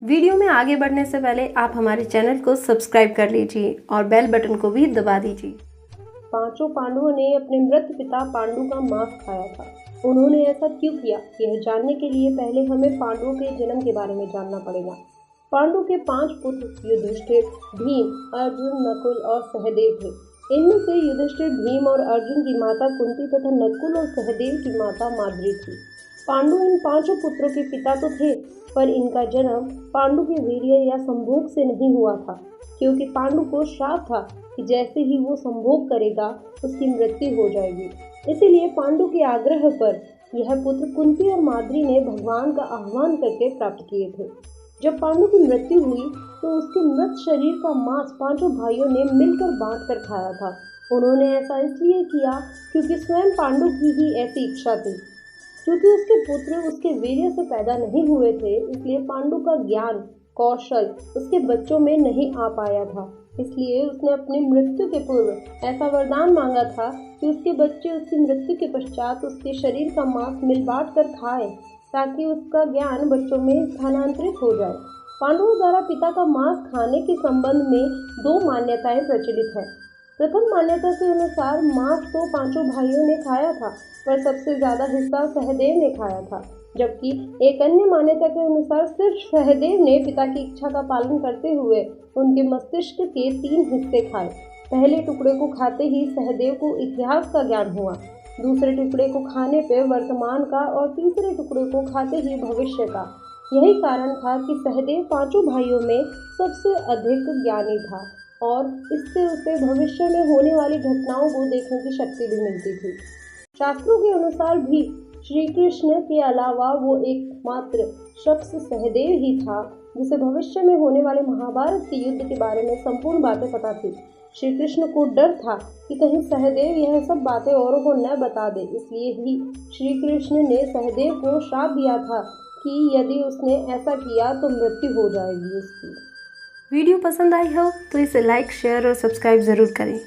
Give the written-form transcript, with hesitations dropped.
Video में आगे बढ़ने से पहले आप हमारे चैनल को सब्सक्राइब कर लीजिए और बेल बटन को भी दबा दीजिए। पांचों पांडवों ने अपने मृत पिता पांडु का मांस खाया था। उन्होंने ऐसा क्यों किया, यह जानने के लिए पहले हमें पांडवों के जन्म के बारे में जानना पड़ेगा। पांडु के 5 पुत्र युधिष्ठिर, भीम, अर्जुन, नकुल और सहदेव थे। इनमें से युधिष्ठिर, भीम और अर्जुन की माता कुंती तथा नकुल और सहदेव की माता माद्री थी। पांडु इन 5 पुत्रों के पिता तो थे, पर इनका जन्म पांडु के वीर्य या संभोग से नहीं हुआ था, क्योंकि पांडु को श्राप था कि जैसे ही वो संभोग करेगा उसकी मृत्यु हो जाएगी। इसीलिए पांडु के आग्रह पर यह पुत्र कुंती और माद्री ने भगवान का आह्वान करके प्राप्त किए थे। जब पांडु की मृत्यु हुई तो उसके मृत शरीर का मांस 5 भाइयों ने मिलकर बांटकर खाया था। उन्होंने ऐसा इसलिए किया क्योंकि स्वयं पांडु की ही ऐसी इच्छा थी। क्योंकि उसके पुत्र उसके वीर्य से पैदा नहीं हुए थे, इसलिए पांडु का ज्ञान कौशल उसके बच्चों में नहीं आ पाया था। इसलिए उसने अपनी मृत्यु के पूर्व ऐसा वरदान मांगा था कि उसके बच्चे उसकी मृत्यु के पश्चात उसके शरीर का मांस मिल बांट कर खाए, ताकि उसका ज्ञान बच्चों में स्थानांतरित हो जाए। पांडवों द्वारा पिता का मांस खाने के संबंध में 2 मान्यताएं प्रचलित हैं। प्रथम मान्यता के अनुसार मांस तो 5 भाइयों ने खाया था, पर सबसे ज्यादा हिस्सा सहदेव ने खाया था, जबकि एक अन्य मान्यता के अनुसार सिर्फ सहदेव ने पिता की इच्छा का पालन करते हुए उनके मस्तिष्क के 3 हिस्से खाए। पहले टुकड़े को खाते ही सहदेव को इतिहास का ज्ञान हुआ, दूसरे टुकड़े को खाने पर वर्तमान का और तीसरे टुकड़े को खाते ही भविष्य का। यही कारण था कि सहदेव 5 भाइयों में सबसे अधिक ज्ञानी था और इससे उसे भविष्य में होने वाली घटनाओं को देखने की शक्ति भी मिलती थी। शास्त्रों के अनुसार भी श्री कृष्ण के अलावा वो एकमात्र शख्स सहदेव ही था जिसे भविष्य में होने वाले महाभारत के युद्ध के बारे में संपूर्ण बातें पता थी। श्री कृष्ण को डर था कि कहीं सहदेव यह सब बातें औरों को न बता दे, इसलिए ही श्री कृष्ण ने सहदेव को श्राप दिया था कि यदि उसने ऐसा किया तो मृत्यु हो जाएगी उसकी। वीडियो पसंद आई हो तो इसे लाइक, शेयर और सब्सक्राइब ज़रूर करें।